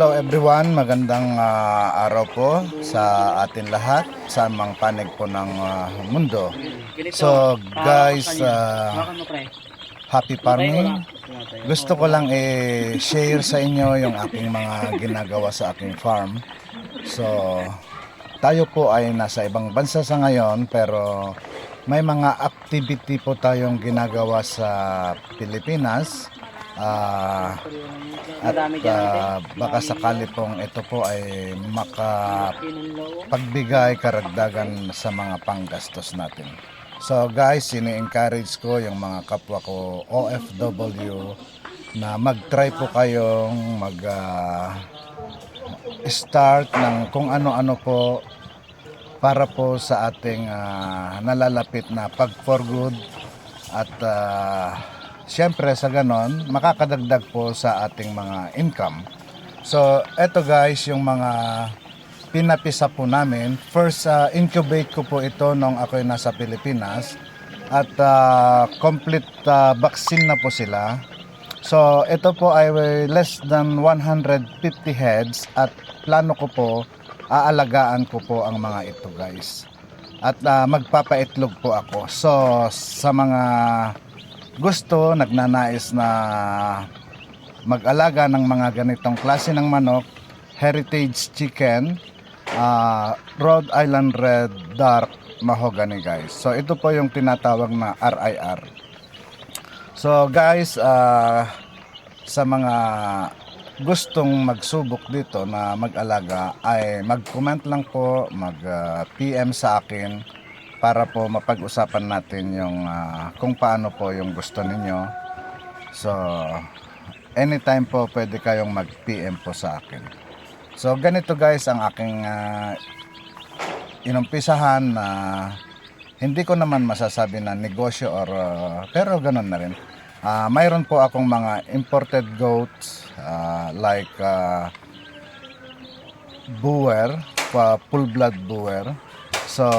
Hello everyone, magandang araw po sa atin lahat sa mang panig po ng mundo. So guys, happy farming. Gusto ko lang i-share sa inyo yung aking mga ginagawa sa aking farm. So tayo po ay nasa ibang bansa sa ngayon, pero may mga activity po tayong ginagawa sa Pilipinas. At baka sakali pong ito po ay makapagbigay karagdagan sa mga panggastos natin. So guys, ini-encourage ko yung mga kapwa ko OFW na mag-try po kayong start ng kung ano-ano po para po sa ating nalalapit na pag for good at siyempre sa ganon makakadagdag po sa ating mga income. So eto guys yung mga pinapisa po namin. First incubate ko po ito nung ako ay nasa Pilipinas at complete vaccine na po sila. So ito po ay less than 150 heads at plano ko po aalagaan ko po ang mga ito guys. At magpapaitlog po ako. So sa mga gusto, nagnanais na mag-alaga ng mga ganitong klase ng manok, heritage chicken, Rhode Island Red Dark Mahogany guys. So ito po yung tinatawag na RIR. So guys, sa mga gustong magsubok dito na mag-alaga ay mag-comment lang po, mag-PM sa akin para po mapag-usapan natin yung kung paano po yung gusto ninyo. So anytime po pwede kayong mag-PM po sa akin. So ganito guys ang aking inumpisahan na hindi ko naman masasabi na negosyo or pero ganun na rin. Mayroon po akong mga imported goats like Boer, full blood Boer. So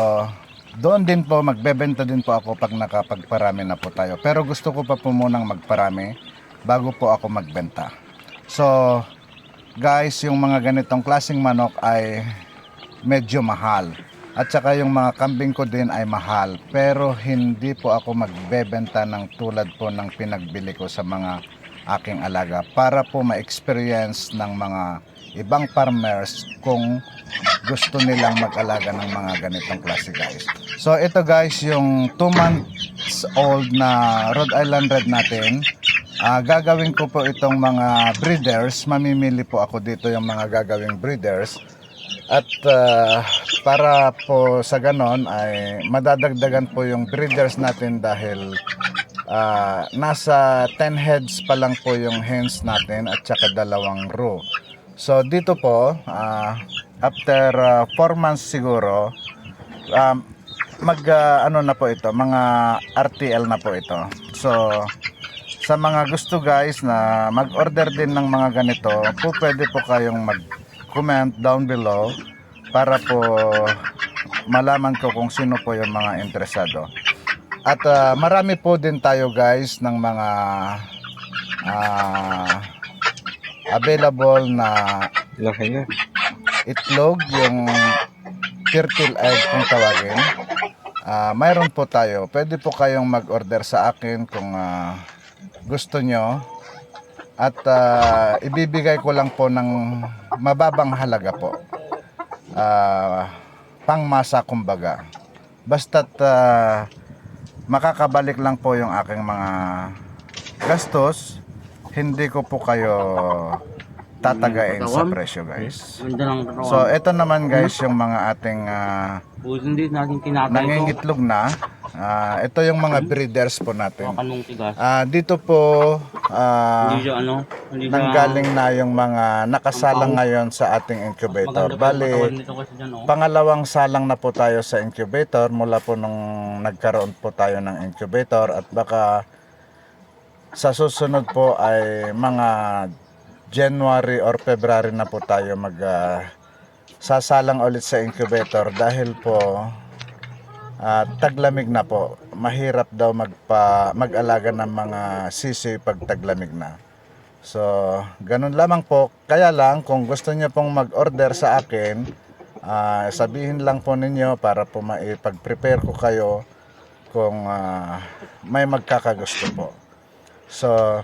doon din po magbebenta din po ako pag nakapagparami na po tayo. Pero gusto ko pa po munang magparami bago po ako magbenta. So guys, yung mga ganitong klaseng manok ay medyo mahal. At saka yung mga kambing ko din ay mahal. Pero hindi po ako magbebenta ng tulad po ng pinagbili ko sa mga aking alaga. Para po ma-experience ng mga ibang farmers kung gusto nilang mag-alaga ng mga ganitong klase guys. So ito guys yung 2 months old na Rhode Island Red natin. Gagawin ko po itong mga breeders. Mamimili po ako dito yung mga gagawing breeders. At para po sa ganon ay madadagdagan po yung breeders natin dahil nasa 10 heads pa lang po yung hens natin at saka 2 row. So dito po after 4 months siguro ano na po ito, mga RTL na po ito. So sa mga gusto guys na mag-order din ng mga ganito po, pwede po kayong mag-comment down below para po malaman ko kung sino po yung mga interesado. At marami po din tayo guys ng mga available na itlog, yung fertile egg kung tawagin. Mayroon po tayo. Pwede po kayong mag-order sa akin kung gusto nyo. At ibibigay ko lang po ng mababang halaga po. Pangmasa kumbaga. Basta't makakabalik lang po yung aking mga gastos. Hindi ko po kayo tatagain sa presyo guys. So ito naman guys yung mga ating nangingitlog na. Ito yung mga breeders po natin. Dito po nanggaling na yung mga nakasalang ngayon sa ating incubator. Bali, pangalawang salang na po tayo sa incubator mula po nung nagkaroon po tayo ng incubator, at baka sa susunod po ay mga January or February na po tayo sasalang ulit sa incubator dahil po taglamig na po. Mahirap daw mag-alaga ng mga sisi pag taglamig na. So, ganun lamang po. Kaya lang, kung gusto niyo pong mag-order sa akin, sabihin lang po ninyo para po maipag-prepare ko kayo kung may magkakagusto po. So,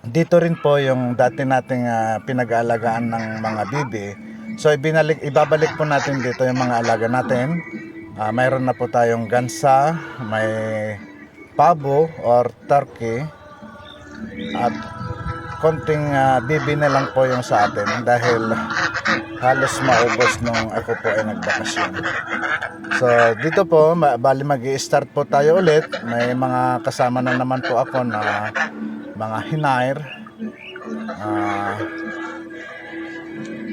dito rin po yung dati nating pinag-aalagaan ng mga bibi. So, ibabalik po natin dito yung mga alaga natin. Mayroon na po tayong gansa, may pabo or turkey, at konting bibi na lang po yung sa atin dahil halos maubos nung ako po ay nagbakasyon. So dito po bali mag-i-start po tayo ulit. May mga kasama na naman po ako na mga hinair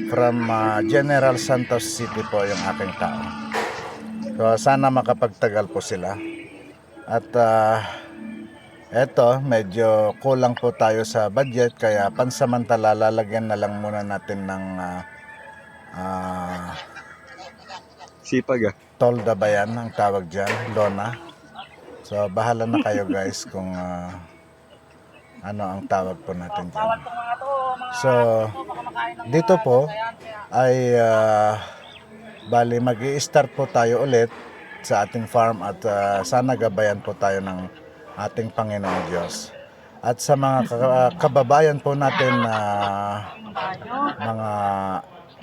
from General Santos City po yung aking tao. So sana makapagtagal po sila. At eto, medyo kulang po tayo sa budget kaya pansamantala lalagyan na lang muna natin ng Sipag tolda ba yan ang tawag dyan, lona. So bahala na kayo guys kung ano ang tawag po natin dyan. So dito po ay bali mag-i-start po tayo ulit sa ating farm at sana gabayan po tayo ng ating Panginoong Diyos. At sa mga kababayan po natin na mga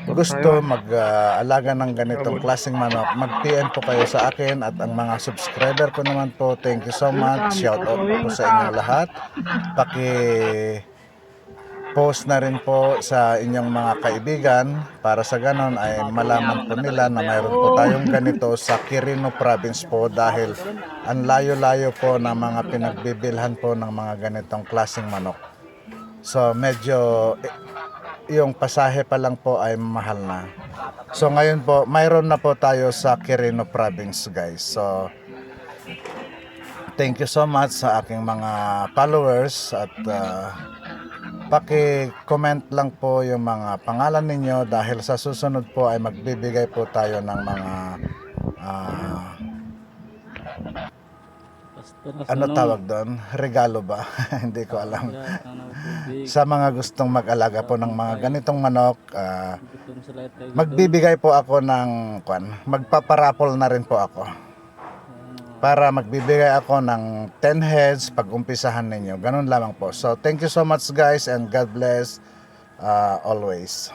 gusto mag-alaga ng ganitong klaseng manok, mag-PM po kayo sa akin. At ang mga subscriber ko naman po, thank you so much. Shout out po sa inyong lahat. Post na rin po sa inyong mga kaibigan para sa ganon ay malaman po nila na mayroon po tayong ganito sa Quirino Province po dahil ang layo-layo po ng mga pinagbibilhan po ng mga ganitong klaseng manok. So medyo yung pasahe pa lang po ay mahal na. So ngayon po mayroon na po tayo sa Quirino Province guys. So thank you so much sa aking mga followers at paki-comment lang po yung mga pangalan ninyo dahil sa susunod po ay magbibigay po tayo ng mga ano tawag doon? Regalo ba? Hindi ko alam. Sa mga gustong mag-alaga po ng mga ganitong manok, magbibigay po ako ng magpaparapol na rin po ako. Para magbibigay ako ng 10 heads pag umpisahan ninyo. Ganun lamang po. So thank you so much guys and God bless always.